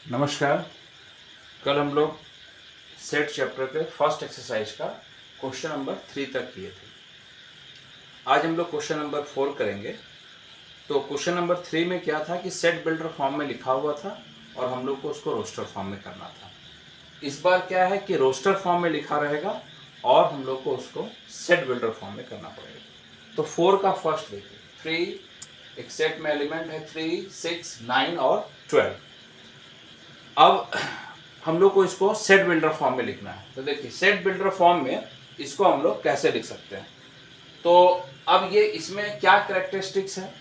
नमस्कार। कल हम लोग सेट चैप्टर के फर्स्ट एक्सरसाइज का क्वेश्चन नंबर 3 तक किए थे। आज हम लोग क्वेश्चन नंबर 4 करेंगे। तो क्वेश्चन नंबर 3 में क्या था कि सेट बिल्डर फॉर्म में लिखा हुआ था और हम लोग को उसको रोस्टर फॉर्म में करना था। इस बार क्या है कि रोस्टर फॉर्म में लिखा रहेगा और हम लोग को उसको सेट बिल्डर फॉर्म में करना पड़ेगा। तो 4 का फर्स्ट देखिए। 3 एक सेट में एलिमेंट है 3, 6, 9 और 12। अब हम लोग को इसको सेट बिल्डर फॉर्म में लिखना है। तो देखिए सेट बिल्डर फॉर्म में इसको हम लोग कैसे लिख सकते हैं। तो अब ये इसमें क्या करेक्टरिस्टिक्स है,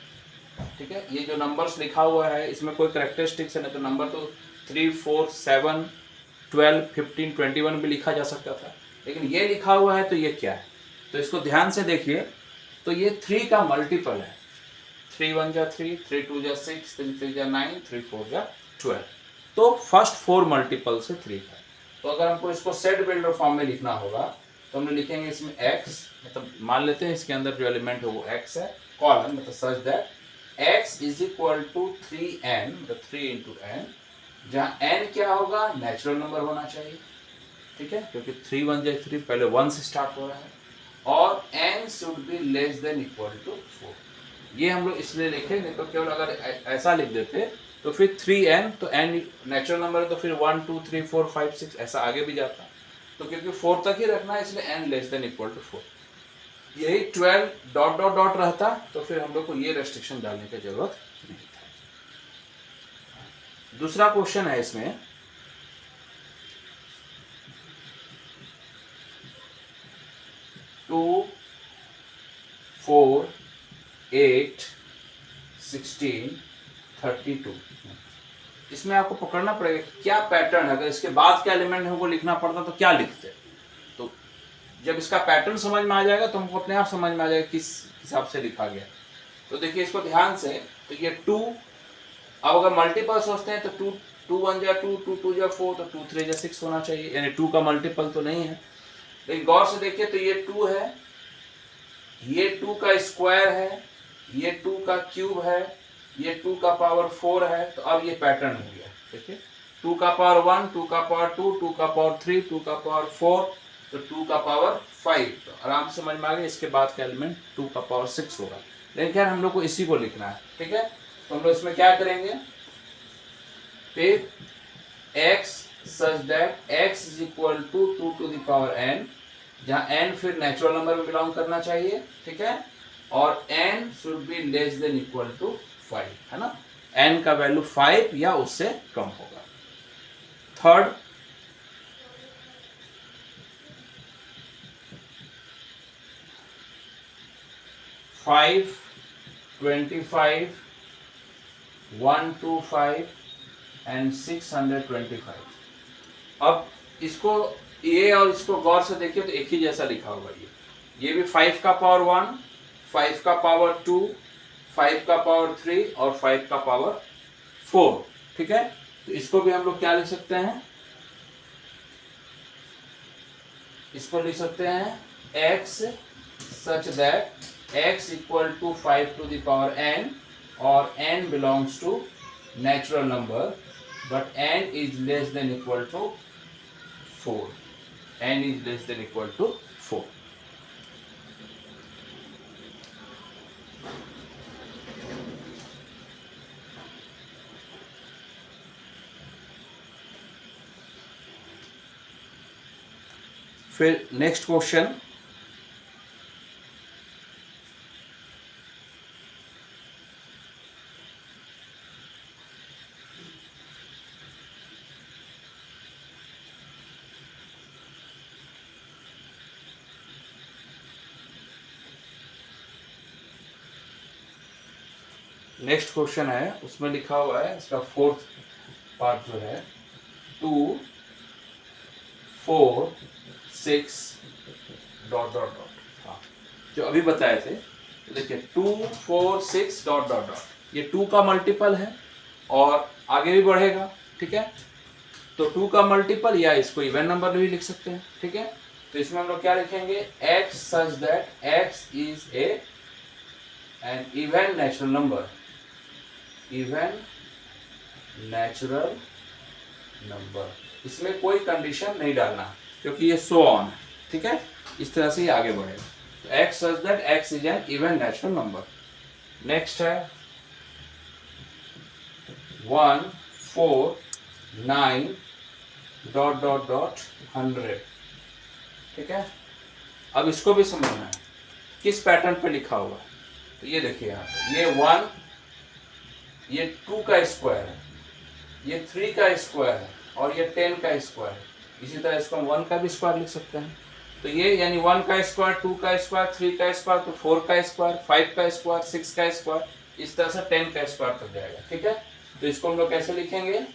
ठीक है। ये जो नंबर्स लिखा हुआ है इसमें कोई करेक्टरिस्टिक्स है नहीं, तो नंबर तो 3, 4, 7, 12, 15, 21 भी लिखा जा सकता था, लेकिन ये लिखा हुआ है तो ये क्या है। तो इसको ध्यान से देखिए। तो ये 3 का मल्टीपल है। 3 1 जा 3, 3 2 जा 6, 3 3 जा 9, 3 4 जा 12। तो फर्स्ट 4 मल्टीपल से 3 है। तो अगर हमको इसको सेट बिल्डर फॉर्म में लिखना होगा तो हम लिखेंगे इसमें x, मतलब मान लेते हैं इसके अंदर जो एलिमेंट है वो x है, कॉलम मतलब such that x is equal to 3n, मतलब 3 इंटू n, जहाँ n क्या होगा, नेचुरल नंबर होना चाहिए, ठीक है, क्योंकि 3 1 जा 3 पहले 1 से स्टार्ट हो रहा है, और n should be less than equal to 4। ये हम लोग इसलिए लिखे, नहीं तो केवल अगर ऐसा लिख देते तो फिर 3n, तो n नेचुरल नंबर है तो फिर 1 2 3 4 5 6 ऐसा आगे भी जाता। तो क्योंकि 4 तक ही रखना है इसलिए n less than equal to 4। यही 12 डॉट डॉट डॉट रहता तो फिर हम लोग को ये रेस्ट्रिक्शन डालने की जरूरत नहीं था। दूसरा क्वेश्चन है इसमें, टू 4 8 16 32। इसमें आपको पकड़ना पड़ेगा क्या पैटर्न है। अगर इसके बाद क्या एलिमेंट है वो लिखना पड़ता तो क्या लिखते। तो जब इसका पैटर्न समझ में आ जाएगा तो हमको अपने आप समझ में आ जाएगा किस हिसाब से लिखा गया। तो देखिए इसको ध्यान से। तो ये 2, अब अगर मल्टीपल सोचते हैं तो 2 2 1 जा 2, 2 2 जा 4, तो 2 3 जा 6 होना चाहिए, यानी 2 का मल्टीपल तो नहीं है। लेकिन गौर से देखिए तो ये 2 है, ये 2 का स्क्वायर है, ये 2 का क्यूब है, ये 2 का पावर 4 है। तो अब ये पैटर्न हो गया, देखिए 2 का पावर 1, 2 का पावर 2, 2 का पावर 3, 2 का पावर 4, तो 2 का पावर 5। तो आराम से समझ में आ गया। इसके बाद का एलिमेंट 2 का पावर 6 होगा। लेकिन खैर हम लोग को इसी को लिखना है, ठीक है। तो हम लोग इसमें क्या करेंगे, फिर x such that x is equal to 2 to the power n, जहाँ n फिर नेचुरल नंबर में बिलोंग करना चाहिए, ठीक है, और n should be less than equal to 5, है ना। n का वैल्यू 5 या उससे कम होगा। Third, five 25 125 and 625। अब इसको ये और इसको गौर से देखिए तो एक ही जैसा लिखा होगा। ये भी 5 का पावर 1, 5 का पावर 2, 5 का पावर 3 और 5 का पावर 4, ठीक है। तो इसको भी हम लोग क्या लिख सकते हैं, इसको लिख सकते हैं x such that x equal to 5 to the power n, और n belongs to natural number, but n is less than equal to 4, n is less than equal to 4। फिर नेक्स्ट क्वेश्चन, नेक्स्ट क्वेश्चन है उसमें लिखा हुआ है, इसका fourth part जो है 2 4 6 डॉट डॉट डॉट, हाँ जो अभी बताए थे। तो देखिए 2 4 6 डॉट डॉट डॉट, ये 2 का मल्टीपल है और आगे भी बढ़ेगा, ठीक है। तो 2 का मल्टीपल, या इसको इवन नंबर भी लिख सकते हैं, ठीक है। तो इसमें हम लोग क्या लिखेंगे, x such that x is N even natural number, even natural number. इसमें कोई कंडीशन नहीं डालना क्योंकि ये सो ऑन है, ठीक है। इस तरह से ये आगे बढ़ेगा। तो x such that x is N even natural number. Next है 1 4 9 डॉट डॉट डॉट 100, ठीक है। अब इसको भी समझना है किस पैटर्न पे लिखा हुआ है। तो ये देखिए यहाँ पे ये 1, ये 2 का स्क्वायर है, ये 3 का स्क्वायर है और ये 10 का स्क्वायर है। इसी तरह इसको हम 1 का भी स्क्वायर लिख सकते हैं। तो ये यानी 1 का स्क्वायर, 2 का स्क्वायर, 3 का स्क्वायर, तो 4 का स्क्वायर, 5 का स्क्वायर, 6 का स्क्वायर, इस तरह से 10 का स्क्वायर तक जाएगा, ठीक है। तो इसको हम लोग कैसे लिखेंगे,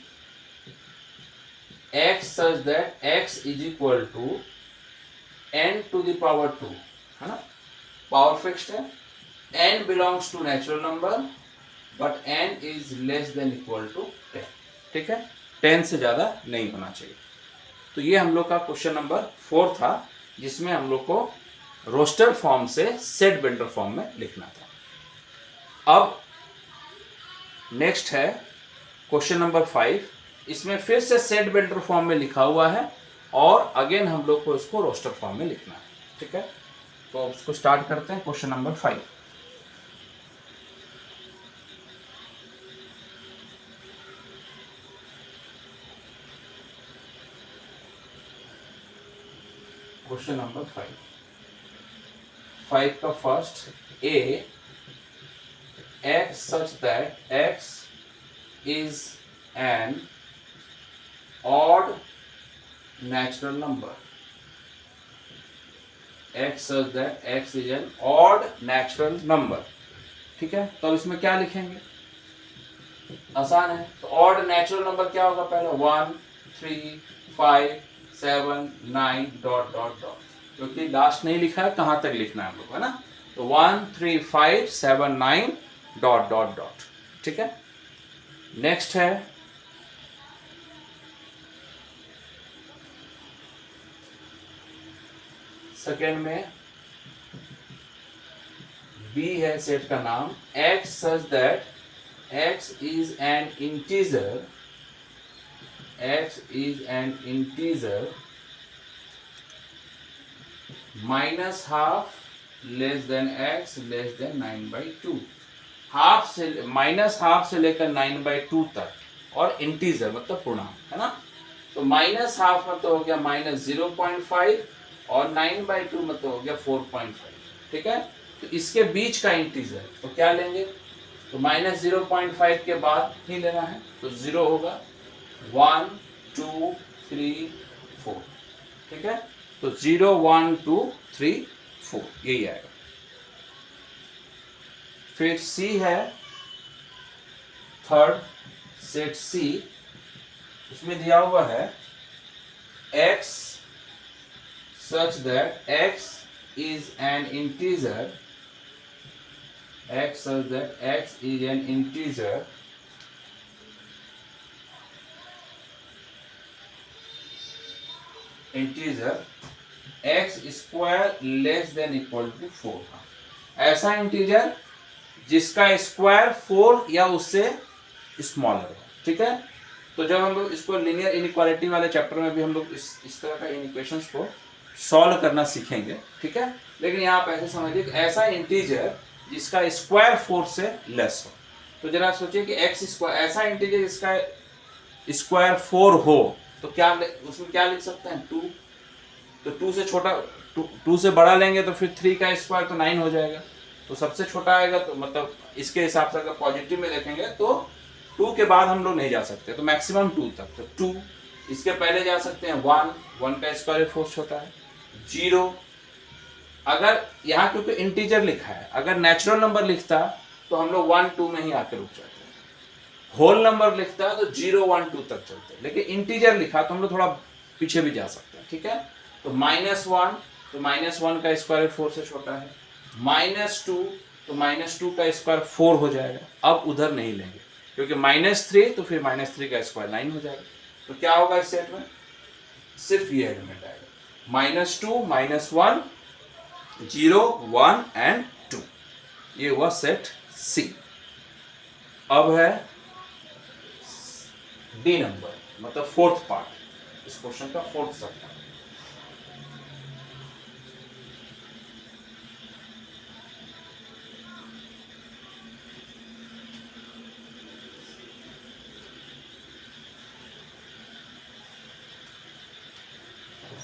x such that x is equal to n to the power 2, है ना। पावर फिक्स्ड है, n belongs to natural number but n is less than equal to 10, ठीक है। 10 से ज्यादा नहीं होना चाहिए। तो ये हम लोग का क्वेश्चन नंबर 4 था, जिसमें हम लोग को रोस्टर फॉर्म से सेट बेल्टर फॉर्म में लिखना था। अब नेक्स्ट है क्वेश्चन नंबर 5। इसमें फिर से सेट बेल्टर फॉर्म में लिखा हुआ है और अगेन हम लोग को इसको रोस्टर फॉर्म में लिखना है, ठीक है। तो उसको स्टार्ट करते हैं। क्वेश्चन नंबर 5, क्वेश्चन नंबर 5 का first A, x such that x is an odd natural number, x such that x is an odd natural number, ठीक है। तो अब इसमें क्या लिखेंगे, आसान है। तो ऑड नेचुरल नंबर क्या होगा, पहले 1 3 5 7 9 डॉट डॉट डॉट, क्योंकि लास्ट नहीं लिखा है कहां तक लिखना है हम लोग, है ना। तो 1 3 5 7 9 डॉट डॉट डॉट, ठीक है। नेक्स्ट है सेकेंड में बी है सेट का नाम, x such that x is an integer, x is an integer minus half less than x less than 9/2। Half से माइनस हाफ से लेकर 9/2 तक, और इंटीजर मतलब पूर्णांक, है ना। तो माइनस हाफ मतलब हो गया -0.5 और 9/2 मतलब हो गया 4.5, ठीक है। तो इसके बीच का इंटीजर तो क्या लेंगे, तो -0.5 के बाद ही लेना है, तो 0 होगा, 1 2 3 4, ठीक है। तो 0 1 2 3 4 यही आएगा। फिर सी है थर्ड सेट सी, उसमें दिया हुआ है x such that x is an integer, x such that x is an integer x square less than equal to 4। ऐसा इंटीजर जिसका स्क्वायर 4 या उससे स्मॉलर हो, ठीक है। तो जब हम लोग इसको लीनियर इनइक्वालिटी वाले चैप्टर में भी हम लोग इस तरह का इक्वेशंस को सॉल्व करना सीखेंगे, ठीक है। लेकिन यहाँ आप ऐसे समझिए कि ऐसा इंटीजर जिसका स्क्वायर 4 से लेस हो। तो जरा सोचिए कि एक्स स्क्वायर, ऐसा इंटीजर जिसका स्क्वायर 4 हो, तो क्या उसमें क्या लिख सकते हैं, 2। तो 2 से छोटा, 2 से बड़ा लेंगे तो फिर 3 का स्क्वायर तो 9 हो जाएगा। तो सबसे छोटा आएगा, तो मतलब इसके हिसाब से अगर पॉजिटिव में देखेंगे तो 2 के बाद हम लोग नहीं जा सकते, तो मैक्सिमम 2 तक। तो 2, इसके पहले जा सकते हैं 1 का स्क्वायर 4 छोटा है, 0। अगर यहाँ क्योंकि इंटीजर लिखा है, अगर नेचुरल नंबर लिखता तो हम लोग 1 2 में ही आके रुक जाते। होल नंबर लिखता है तो 0 1 2 तक चलते, लेकिन इंटीजर लिखा तो हम लोग थोड़ा पीछे भी जा सकते हैं, ठीक है। तो -1, तो -1 का स्क्वायर 4 से छोटा है, -2, तो -2 का स्क्वायर 4 हो जाएगा। अब उधर नहीं लेंगे क्योंकि -3, तो फिर -3 का स्क्वायर 9 हो जाएगा। तो क्या होगा इस सेट में, सिर्फ ये एलिमेंट आएगा, -2 -1 0 1 एंड 2। ये हुआ सेट सी। अब है डी नंबर। मतलब फोर्थ पार्ट, इस क्वेश्चन का fourth sub part.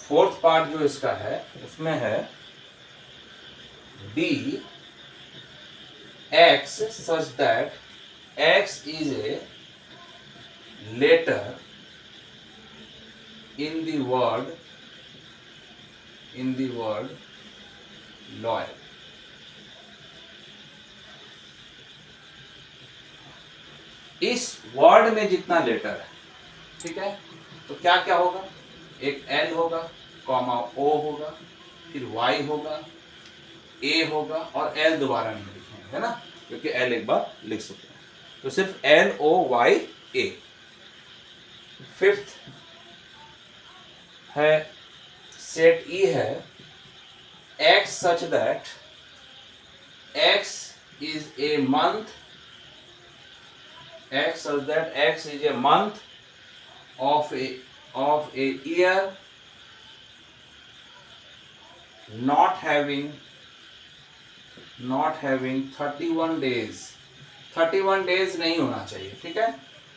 Fourth part जो इसका है उसमें है D x such that x is a letter in the word loyal। इस वर्ड में जितना लेटर है, ठीक है, तो क्या क्या होगा, एक एल होगा, कॉमा ओ होगा, फिर वाई होगा, ए होगा, और एल दोबारा नहीं लिखेंगे, है ना, क्योंकि एल एक बार लिख सकते हैं, तो सिर्फ एल ओ वाई ए। फिफ्थ है सेट ई है x such that x is a month, x such that x is a month of a year not having 31 days, 31 days नहीं होना चाहिए, ठीक है।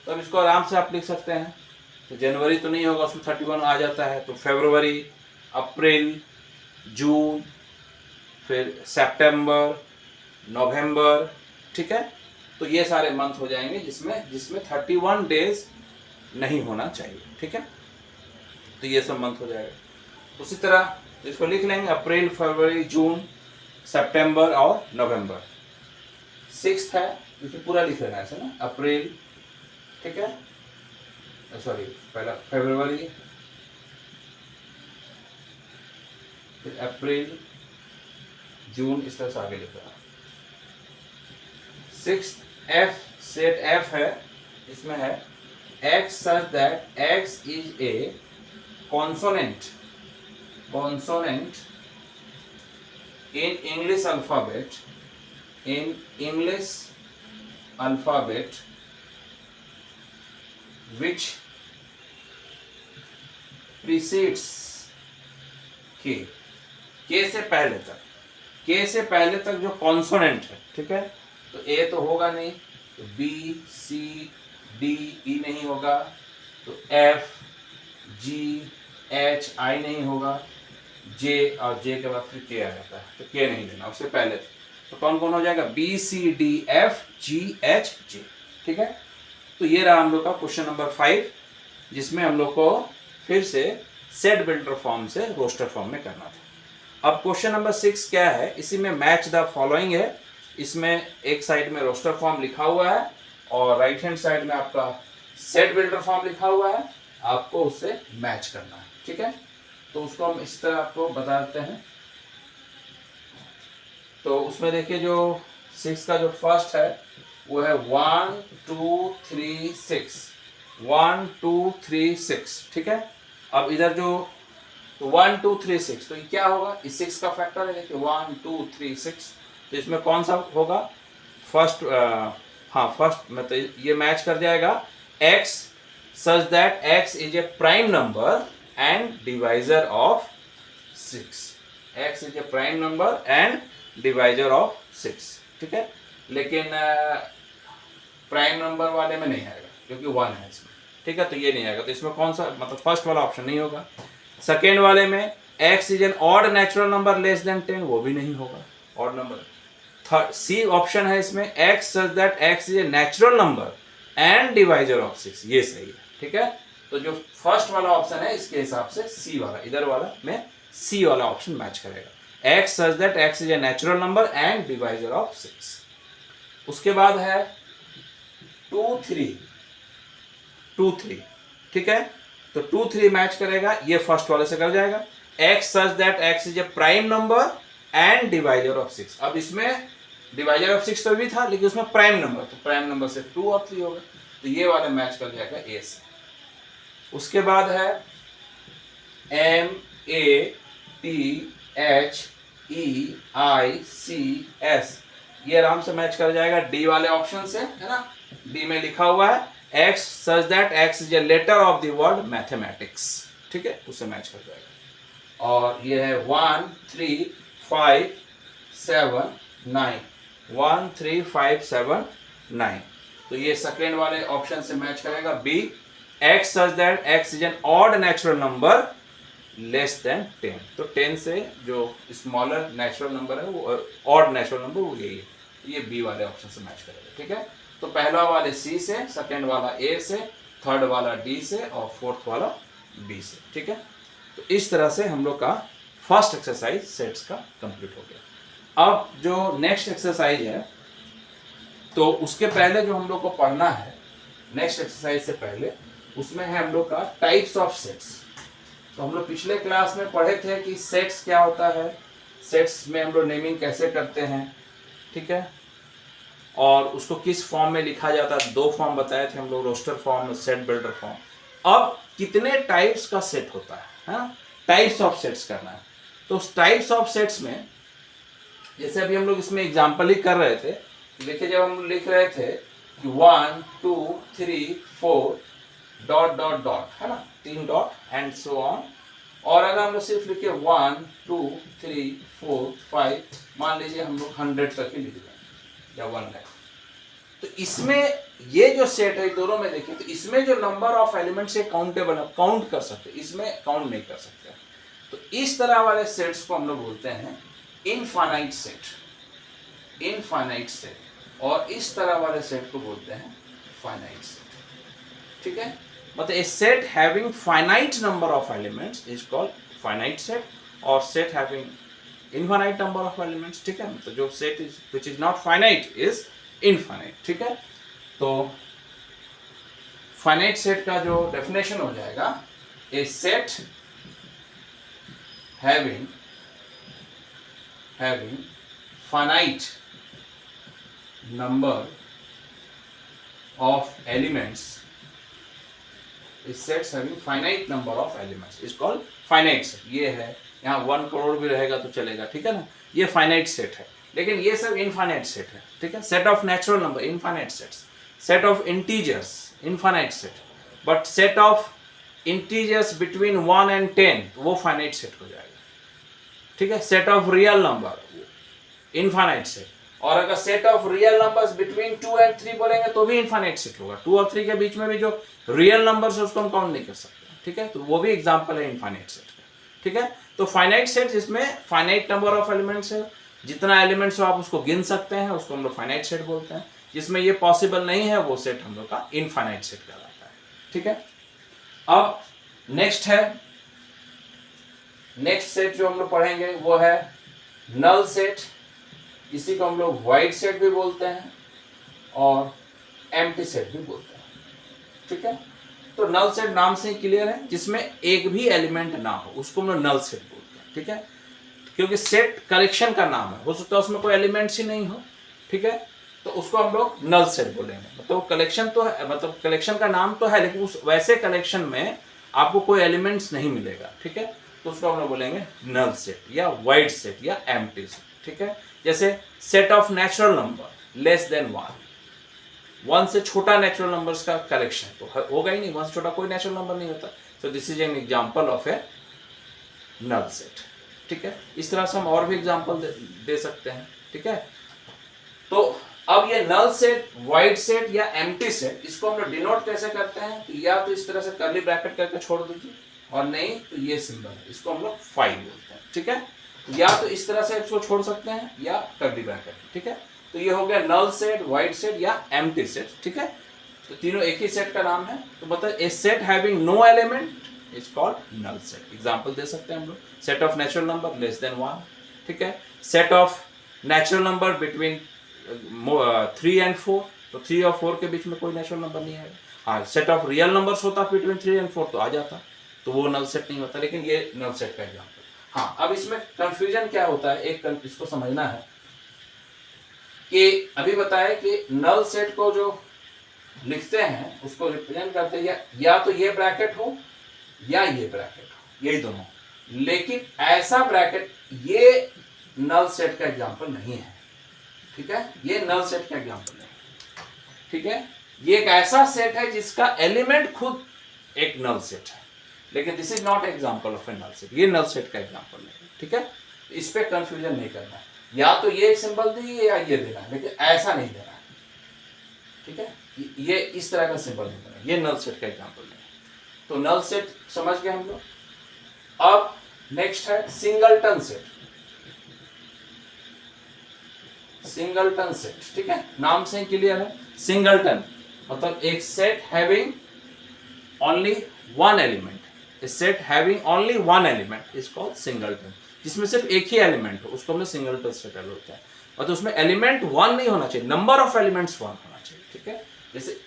तो अब इसको आराम से आप लिख सकते हैं, तो जनवरी तो नहीं होगा, उसमें 31 आ जाता है, तो फरवरी, अप्रैल, जून, फिर सितंबर, नवंबर, ठीक है, तो ये सारे मंथ हो जाएंगे जिसमें 31 डेज नहीं होना चाहिए, ठीक है, तो ये सब मंथ हो जाएगा। उसी तरह इसको लिख लेंगे अप्रैल, फरवरी, जून, सितंबर और नवंबर। सिक्स्थ है, इसको पूरा लिख लेना है ऐसे ना, अप्रैल, ठीक है, सॉरी पहला फरवरी, फिर अप्रैल, जून, इस तरह से आगे लिख रहा है। सिक्स्थ एफ, सेट एफ है, इसमें है x such that x is A consonant in English alphabet which precedes K से पहले तक जो कॉन्सोनेंट है, ठीक है, तो ए तो होगा नहीं, तो बी, सी, डी, ई नहीं होगा, तो एफ, जी, एच, आई नहीं होगा, जे, और जे के बाद फिर के आ जाता है, तो के नहीं लेना उससे पहले। तो कौन कौन हो जाएगा, बी, सी, डी, एफ, जी, एच, जे, ठीक है। तो ये रहा हम लोग का क्वेश्चन नंबर 5, जिसमें हम लोग को फिर से सेट बिल्डर फॉर्म से रोस्टर फॉर्म में करना था। अब क्वेश्चन नंबर 6 क्या है, इसी में मैच द फॉलोइंग है। इसमें एक साइड में रोस्टर फॉर्म लिखा हुआ है और राइट हैंड साइड में आपका सेट बिल्डर फॉर्म लिखा हुआ है, आपको उससे मैच करना है, ठीक है। तो उसको हम इस तरह आपको बता देते हैं। तो उसमें देखिए जो 6 का जो फर्स्ट है वो है 1 2 3 6, 1 2 3 6, ठीक है। अब इधर जो 1 2 3 6, तो ये क्या होगा, इस 6 का फैक्टर है, देखिए 1 2 3 6, तो इसमें कौन सा होगा, फर्स्ट, हाँ फर्स्ट, मतलब ये मैच कर जाएगा x such that x is a prime number and divisor of 6, x is a prime number and divisor of 6, ठीक है। लेकिन प्राइम नंबर वाले में नहीं आएगा क्योंकि 1 है इसमें, ठीक है, तो ये नहीं आएगा, तो इसमें कौन सा, मतलब फर्स्ट वाला ऑप्शन नहीं होगा। सेकेंड वाले में x is an odd natural number less than 10, वो भी नहीं होगा, odd number. Third C option है इसमें x such that x is a natural number and divisor of 6, ये सही है, ठीक है। तो जो फर्स्ट वाला ऑप्शन है इसके हिसाब से सी वाला, इधर वाला में सी वाला ऑप्शन मैच करेगा, x such that x is a natural number and divisor of 6। उसके बाद है 2 3, ठीक है, तो 2 3 मैच करेगा, ये फर्स्ट वाले से कर जाएगा, x such that x is A prime number and divisor of 6। अब इसमें डिवाइजर ऑफ 6 तो भी था, लेकिन उसमें प्राइम नंबर, तो प्राइम नंबर से 2 और 3 होगा, तो ये वाला मैच कर जाएगा ए से। उसके बाद है M A T H E I C S, ये आराम से मैच कर जाएगा डी वाले ऑप्शन से, है ना, डी में लिखा हुआ है x such that x is a letter of the word mathematics, ठीक है, उससे मैच कर जाएगा। और ये है 1 3 5 7 9, 1 3 5 7 9, तो ये सेकेंड वाले ऑप्शन से मैच करेगा B, x such that x is an odd natural number less than 10। तो 10 से जो स्मॉलर नेचुरल नंबर है वो ऑड नेचुरल नंबर वो यही है, ये बी वाले ऑप्शन से मैच करेगा, ठीक है। तो पहला वाले सी से, सेकंड वाला ए से, थर्ड वाला डी से और फोर्थ वाला बी से, ठीक है। तो इस तरह से हम लोग का फर्स्ट एक्सरसाइज सेट्स का कंप्लीट हो गया। अब जो नेक्स्ट एक्सरसाइज है, तो उसके पहले जो हम लोग को पढ़ना है नेक्स्ट एक्सरसाइज से पहले, उसमें है हम लोग का टाइप्स ऑफ सेट्स। तो हम लोग पिछले क्लास में पढ़े थे कि सेट्स क्या होता है, सेट्स में हम लोग नेमिंग कैसे करते हैं, ठीक है, और उसको किस फॉर्म में लिखा जाता है। 2 फॉर्म बताए थे हम लोग, रोस्टर फॉर्म और सेट बिल्डर फॉर्म। अब कितने टाइप्स का सेट होता है, टाइप्स ऑफ सेट्स करना है। तो उस टाइप्स ऑफ सेट्स में जैसे अभी हम लोग इसमें एग्जाम्पल ही कर रहे थे, देखिए जब हम लिख रहे थे कि 1 2 3 4 डॉट डॉट डॉट, है ना, 3 डॉट एंड सो ऑन। और अगर हम लोग सिर्फ लिखे 1 2 3 4 5, मान लीजिए हम लोग 100 तक ही लिख दें या 1 लाख, तो इसमें ये जो सेट है दोनों में देखिए, तो इसमें जो नंबर ऑफ एलिमेंट्स है काउंटेबल है, काउंट कर सकते, इसमें काउंट नहीं कर सकते। तो इस तरह वाले सेट्स को हम लोग बोलते हैं इनफाइनाइट सेट, इनफाइनाइट सेट। और इस तरह वाले सेट को बोलते हैं फाइनाइट सेट, ठीक है। मतलब a set having finite number of elements is called finite set, और set having infinite number of elements, ठीक है, मतलब जो set is which is not finite is infinite, ठीक है। तो फाइनाइट सेट का जो डेफिनेशन हो जाएगा, a set having finite number of elements, sets having finite number of elements is called finite set. ये है, यहाँ 1 करोड़ भी रहेगा तो चलेगा, ठीक है ना, ये फाइनाइट सेट है। लेकिन ये सब इनफाइनाइट सेट है, ठीक है। Set of natural number infinite sets, set of integers infinite set, but set of integers between 1 and 10 वो फाइनाइट सेट हो जाएगा, ठीक है। Set of real number infinite set, और अगर set of real numbers between 2 and 3 बोलेंगे तो भी इनफाइनाइट सेट होगा। 2 और 3 के बीच में भी जो रियल नंबर्स है उसको हम काउंट नहीं कर सकते, ठीक है, तो वो भी एग्जांपल है इनफाइनाइट सेट का, ठीक है। तो फाइनाइट सेट जिसमें फाइनाइट नंबर ऑफ एलिमेंट्स है, जितना एलिमेंट्स हो आप उसको गिन सकते हैं, उसको हम लोग फाइनाइट सेट बोलते हैं। जिसमें ये पॉसिबल नहीं है वो सेट हम लोग का इनफाइनाइट सेट कहलाता है, ठीक है। अब नेक्स्ट है, नेक्स्ट सेट जो हम लोग पढ़ेंगे वो है नल सेट, इसी को हम लोग वाइड सेट भी बोलते हैं और एम्प्टी सेट भी बोलते हैं, ठीक है। तो नल सेट नाम से ही क्लियर है, जिसमें एक भी एलिमेंट ना हो उसको हम लोग नल सेट बोलते हैं, ठीक है, क्योंकि सेट कलेक्शन का नाम है, हो सकता है उसमें कोई एलिमेंट्स ही नहीं हो, ठीक है, तो उसको हम लोग नल सेट बोलेंगे। मतलब कलेक्शन तो है, मतलब कलेक्शन का नाम तो है, लेकिन उस वैसे कलेक्शन में आपको कोई एलिमेंट्स नहीं मिलेगा, ठीक है, तो उसको हम लोग बोलेंगे नल सेट या वाइड सेट या एम्प्टी सेट, ठीक है। जैसे set of natural number less than 1 से छोटा नेचुरल नंबर्स का कलेक्शन तो होगा ही नहीं, 1 से छोटा कोई नेचुरल नंबर नहीं होता। So this is an example of a null set, ठीक है। इस तरह से हम और भी एग्जांपल दे सकते हैं, ठीक है। तो अब ये नल सेट, वाइड सेट या एम्प्टी सेट, इसको हम लोग डिनोट कैसे करते हैं, तो या तो इस तरह से कर्ली ब्रैकेट करके छोड़ दीजिए, और नहीं तो ये सिंबल है, इसको हम लोग फाई बोलते हैं, ठीक है। या तो इस तरह से इसको छोड़ सकते हैं या कर्ली ब्रैकेट, ठीक है। तो ये हो गया नल सेट, वाइड सेट या एम्प्टी सेट, ठीक है। तो तीनों एक ही सेट का नाम है। तो मतलब a set having no element is called null set. Example दे सकते हैं हम लोग, set of natural number less than 1, ठीक है। Set of natural number between 3 and 4, तो 3 और 4 के बीच में कोई नेचुरल नंबर नहीं आएगा। हाँ, सेट ऑफ रियल नंबर्स होता बिटवीन 3 and 4 तो आ जाता, तो वो नल सेट नहीं होता, लेकिन ये नल सेट का एग्जांपल। हाँ, अब इसमें कंफ्यूजन क्या होता है, एक इसको समझना है कि अभी बताया कि नल सेट को जो लिखते हैं उसको रिप्रेजेंट करते हैं या तो ये ब्रैकेट हो या ये ब्रैकेट हो, यही दोनों। लेकिन ऐसा ब्रैकेट ये नल सेट का एग्जांपल नहीं है, ठीक है, ये नल सेट का एग्जांपल नहीं, ठीक है। ये एक ऐसा सेट है जिसका एलिमेंट खुद एक नल सेट है, लेकिन this is not example of a null set, ये नल सेट का एग्जांपल नहीं है, ठीक है। इस पे कंफ्यूजन नहीं करना है, या तो ये सिंबल दिए या ये देना है, लेकिन ऐसा नहीं देना है, ठीक है। ये इस तरह का सिंबल नहीं देना, ये नल सेट का एग्जांपल नहीं है। तो नल सेट समझ गए हम लोग। अब नेक्स्ट है सिंगलटन सेट। सिंगलटन सेट, ठीक है, नाम से क्लियर है। सिंगलटन मतलब एक set having only one element, A set having only one element is called singleton, जिसमें सिर्फ एक ही एलिमेंट हो उसको हमने सिंगलटन सेट बोलते हैं। मतलब उसमें एलिमेंट वन नहीं होना चाहिए, नंबर ऑफ एलिमेंट्स वन होना चाहिए, ठीक है। जैसे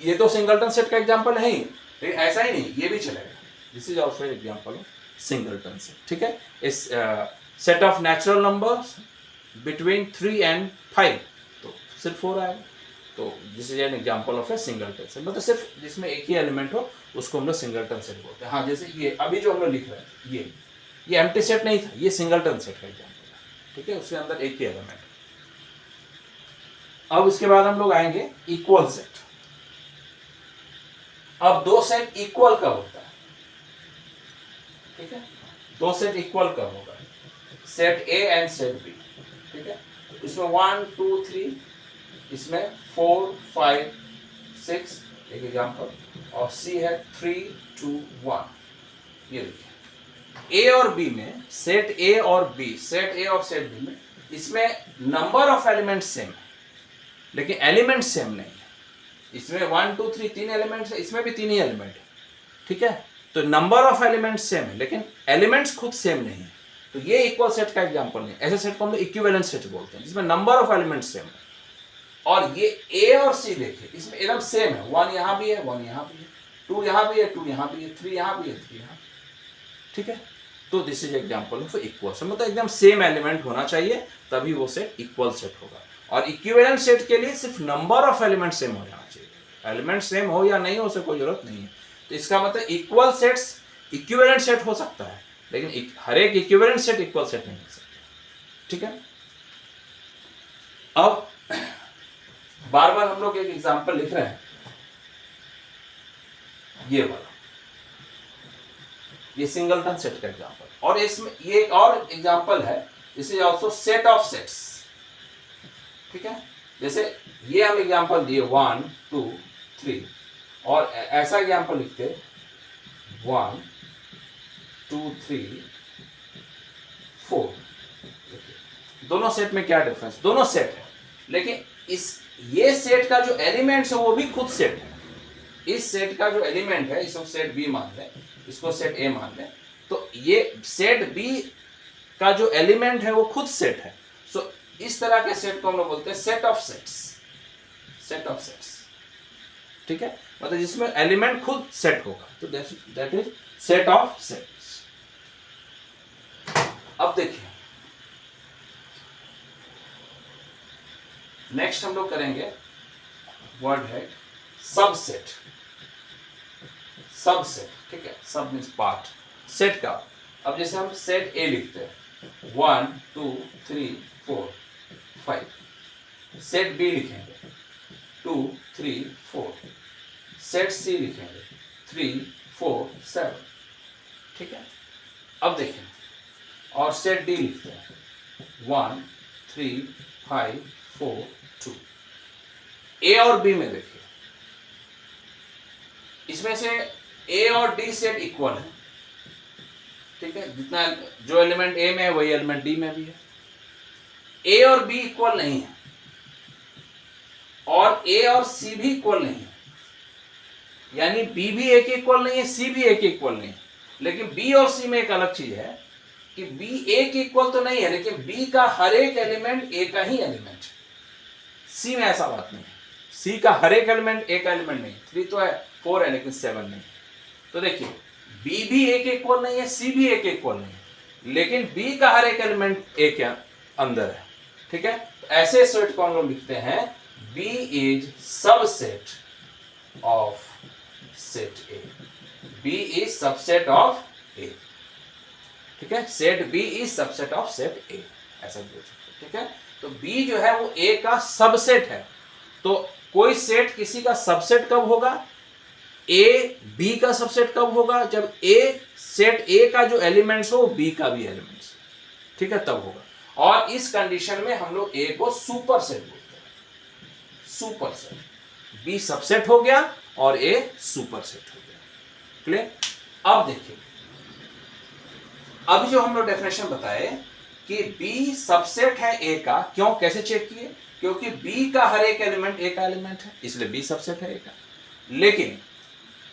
ये तो सिंगलटन सेट का एग्जांपल है ही, लेकिन ऐसा ही नहीं, ये भी चलेगा। This is also example of singleton set, ठीक है। इस set of natural numbers between 3 and 5, तो सिर्फ 4 आएगा, तो this is an example of A singleton set. मतलब सिर्फ जिसमें एक ही एलिमेंट हो उसको हम लोग सिंगलटन सेट बोलते हैं। हाँ, जैसे ये अभी जो हम लोग लिख रहे हैं ये एम्प्टी सेट नहीं था, ये सिंगलटन सेट का एग्जांपल है, ठीक है, उसके अंदर एक ही एलिमेंट। अब इसके बाद हम लोग आएंगे इक्वल सेट। अब दो सेट इक्वल कब होता है, ठीक है, दो सेट इक्वल कब होगा, set A and set B, ठीक है। इसमें 1 2 3, इसमें 4 5 6 एक एग्जांपल, और सी है 3 2 1। ये देखिए ए और बी में, सेट ए और बी, सेट ए और सेट बी में इसमें नंबर ऑफ एलिमेंट सेम है, लेकिन एलिमेंट सेम नहीं है। इसमें 1 2 3 तीन एलिमेंट्स है, इसमें भी तीन ही एलिमेंट है, ठीक है। तो नंबर ऑफ एलिमेंट्स सेम है, लेकिन एलिमेंट्स खुद सेम नहीं है, तो ये इक्वल सेट का एग्जांपल नहीं। ऐसे सेट को हम लोग इक्विवेलेंट सेट बोलते हैं, जिसमें नंबर ऑफ एलिमेंट्स सेम है। और ये ए और सी देखिए, इसमें एकदम सेम है, 1 यहाँ भी है, 1 यहाँ भी है, 2 यहाँ भी है, 2 यहाँ भी है, 3 यहाँ भी है, 3 यहाँ, ठीक है। तो this is example of equal set, मतलब एकदम सेम एलिमेंट होना चाहिए, तभी वो सेट इक्वल सेट होगा। और इक्विवेलेंट सेट के लिए सिर्फ नंबर ऑफ एलिमेंट सेम हो जाना चाहिए, एलिमेंट सेम हो या नहीं हो उससे कोई जरूरत नहीं है। तो इसका मतलब इक्वल सेट्स इक्विवेलेंट सेट हो सकता है, लेकिन हर एक इक्विवेलेंट सेट इक्वल सेट नहीं हो सकता, ठीक है। अब बार बार हम लोग एक एग्जांपल लिख रहे हैं, ये वाला, ये सिंगलटन सेट का एग्जांपल। और इसमें ये एक और एग्जांपल है, this is also set of sets, ठीक है। जैसे ये हम एग्जांपल दिए 1 2 3, और ऐसा एग्जांपल लिखते 1 2 3 4। दोनों सेट में क्या डिफरेंस, दोनों सेट है, लेकिन ये सेट का जो एलिमेंट्स है वो भी खुद सेट है। इस सेट का जो एलिमेंट है, इसको सेट बी मान लें, इसको सेट ए मान लें, तो ये सेट बी का जो एलिमेंट है वो खुद सेट है। सो इस तरह के सेट को हम लोग बोलते हैं set of sets, set of sets, ठीक है, मतलब जिसमें एलिमेंट खुद सेट होगा, तो that is set of sets. अब देखिए नेक्स्ट हम लोग करेंगे वर्ड है सबसेट। सबसेट, ठीक है, सब मीन्स पार्ट, सेट का। अब जैसे हम सेट ए लिखते हैं 1 2 3 4 5, सेट बी लिखेंगे 2 3 4, सेट सी लिखेंगे 3 4 7, ठीक है। अब देखें, और सेट डी लिखते हैं 1 3 5 4 2। ए और बी में देखिए, इसमें से ए और डी सेट इक्वल है, ठीक है, जितना जो एलिमेंट ए में है वही एलिमेंट डी में भी है। ए और बी इक्वल नहीं है, और ए और सी भी इक्वल नहीं है, यानी बी भी ए के इक्वल नहीं है, सी भी ए के इक्वल नहीं है। लेकिन बी और सी में एक अलग चीज है कि बी ए के इक्वल तो नहीं है, लेकिन बी का हर एक एलिमेंट ए का ही एलिमेंट है। सी में ऐसा बात नहीं है, सी का हर एक एलिमेंट ए का एलिमेंट नहीं, 3 तो है, 4 है, लेकिन 7 नहीं। तो देखिए बी भी ए के इक्वल नहीं है, सी भी ए के इक्वल नहीं है, लेकिन बी का हर एक एलिमेंट ए के अंदर है, ठीक है। तो ऐसे सेट को हम लोग लिखते हैं B is subset of set A, B is subset of A, ठीक है, set B is subset of set A, ऐसा बोल सकते, ठीक है। तो बी जो है वो ए का सबसेट है, तो कोई सेट किसी का सबसेट कब होगा, ए बी का सबसेट कब होगा, जब ए सेट ए का जो एलिमेंट्स हो बी का भी एलिमेंट्स, ठीक है, तब होगा। और इस कंडीशन में हम लोग ए को सुपर सेट बोलते हैं, सुपर सेट। बी सबसेट हो गया और ए सुपर सेट हो गया। क्लियर? अब देखिए, अभी जो हम लोग डेफिनेशन बताए कि बी सबसेट है ए का, क्यों, कैसे चेक किए, क्योंकि बी का हर एक एलिमेंट ए का एलिमेंट है, इसलिए बी सबसेट है ए का। लेकिन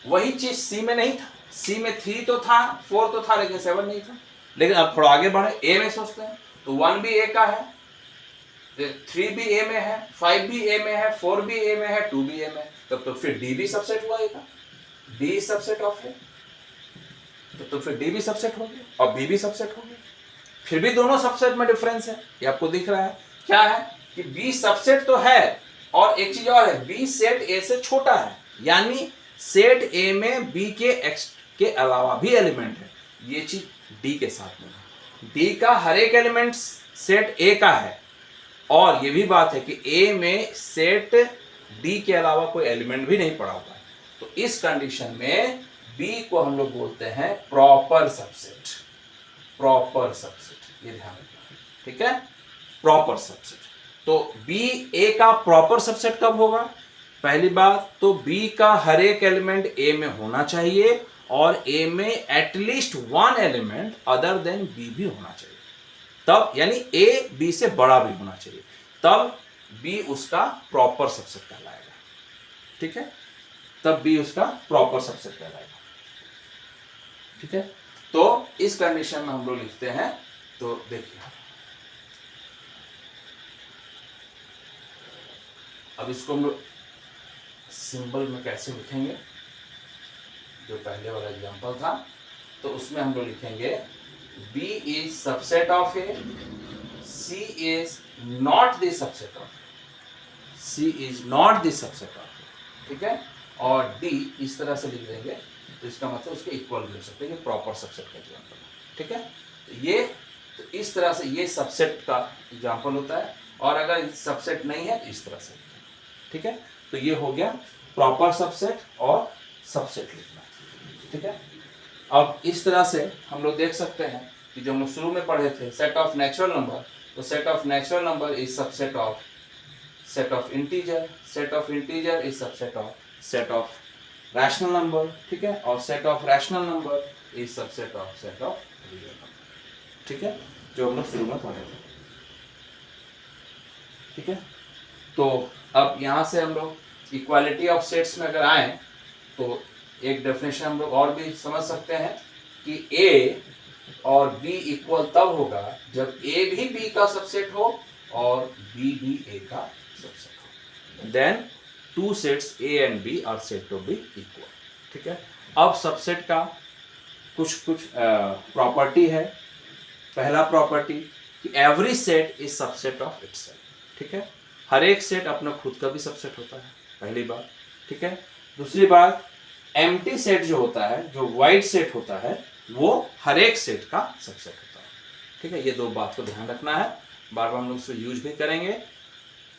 वही चीज सी में नहीं था, सी में 3 तो था, 4 तो था, लेकिन 7 नहीं था। लेकिन अब थोड़ा आगे बढ़े, ए में सोचते हैं, तो 1 भी ए का है, 3 भी ए में है, 5 भी ए में है, 4 भी ए में है, 2 भी ए में है, तब तो फिर डी भी सबसेट हुआ ए का, डी सबसेट ऑफ ए, तो फिर डी भी सबसेट हो गया और बी भी सबसेट हो गया। फिर भी दोनों सबसेट में डिफरेंस है, ये आपको दिख रहा है, क्या है कि बी सबसेट तो है, और एक चीज और है, बी सेट ए से छोटा है, यानी सेट ए में बी के एक्स के अलावा भी एलिमेंट है, ये चीज डी के साथ में है। डी का हर एक एलिमेंट सेट ए का है, और ये भी बात है कि ए में सेट डी के अलावा कोई एलिमेंट भी नहीं पड़ा हुआ है। तो इस कंडीशन में बी को हम लोग बोलते हैं प्रॉपर सबसेट, प्रॉपर सबसेट, ये ध्यान रखना, ठीक है, प्रॉपर सबसेट। तो बी ए का प्रॉपर सबसेट कब होगा, पहली बात तो बी का हर एक एलिमेंट ए में होना चाहिए, और ए में at least 1 element other than B भी होना चाहिए, तब, यानी ए बी से बड़ा भी होना चाहिए, तब बी उसका प्रॉपर सबसेट कहलाएगा, ठीक है, तब बी उसका प्रॉपर सबसेट कहलाएगा, ठीक है। तो इस कंडीशन में हम लोग लिखते हैं, तो देखिए अब इसको हम लोग सिंबल में कैसे लिखेंगे, जो पहले वाला एग्जांपल था, तो उसमें हम लोग लिखेंगे B is subset of A, C is not the subset of, C is not the subset of, ठीक है, और D इस तरह से लिख देंगे, तो इसका मतलब उसके इक्वल भी हो सकते हैं, ये प्रॉपर सबसेट का एग्जांपल, ठीक है। तो इस तरह से ये सबसेट का एग्जांपल होता है, और अगर सबसेट नहीं है तो इस तरह से, ठीक है। तो ये हो गया प्रॉपर सबसेट और सबसेट लिखना, ठीक है। अब इस तरह से हम लोग देख सकते हैं कि जो हम लोग शुरू में पढ़े थे सेट ऑफ नेचुरल नंबर, तो set of natural number is subset of set of integer, set of integer is subset of set of rational number, ठीक है, और set of rational number is subset of set of real number, ठीक है, जो हम लोग शुरू में पढ़े थे, ठीक है। तो अब यहाँ से हम लोग इक्वालिटी ऑफ सेट्स में अगर आए तो एक डेफिनेशन हम लोग और भी समझ सकते हैं कि A और B इक्वल तब होगा जब A भी B का सबसेट हो और B भी A का सबसेट हो, then 2 sets A and B are said to be equal, ठीक है। अब सबसेट का कुछ प्रॉपर्टी है। पहला प्रॉपर्टी कि every set is subset of itself, ठीक है, हर एक सेट अपना खुद का भी सबसेट होता है, पहली बात, ठीक है। दूसरी बात, एम्प्टी सेट जो होता है, जो वाइड सेट होता है, वो हर एक सेट का सबसेट होता है, ठीक है। ये दो बात को ध्यान रखना है, बार बार हम लोग इसको यूज भी करेंगे।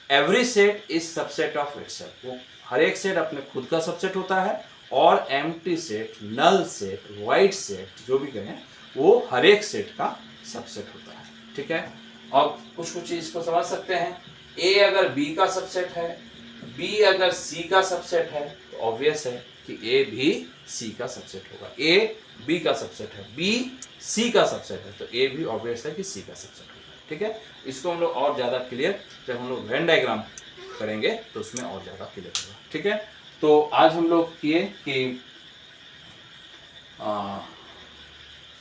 Every set is subset of itself, वो हर एक सेट अपने खुद का सबसेट होता है, और empty set, null set, void set जो भी कहें, वो हर एक सेट का सबसेट होता है, ठीक है। अब कुछ चीज को समझ सकते हैं, A अगर B का सबसेट है, B अगर C का सबसेट है, तो ऑब्वियस है कि A भी C का सबसेट होगा। A B का सबसेट है, B C का सबसेट है, तो A भी ऑब्वियस है कि C का सबसेट होगा, ठीक है। इसको हम लोग और ज़्यादा क्लियर जब हम लोग वेन डायग्राम करेंगे तो उसमें और ज़्यादा क्लियर होगा, ठीक है। तो आज हम लोग किए कि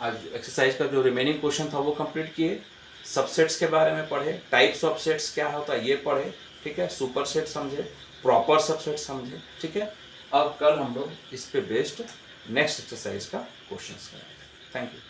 आज एक्सरसाइज का जो रिमेनिंग क्वेश्चन था वो कंप्लीट किए, सबसेट्स के बारे में पढ़े, टाइप्स ऑफ सेट्स क्या होता है ये पढ़े, ठीक है, सुपर सेट समझे, प्रॉपर सबसेट समझे, ठीक है। अब कल हम लोग इस पे बेस्ड नेक्स्ट एक्सरसाइज का क्वेश्चंस करेंगे। Thank you.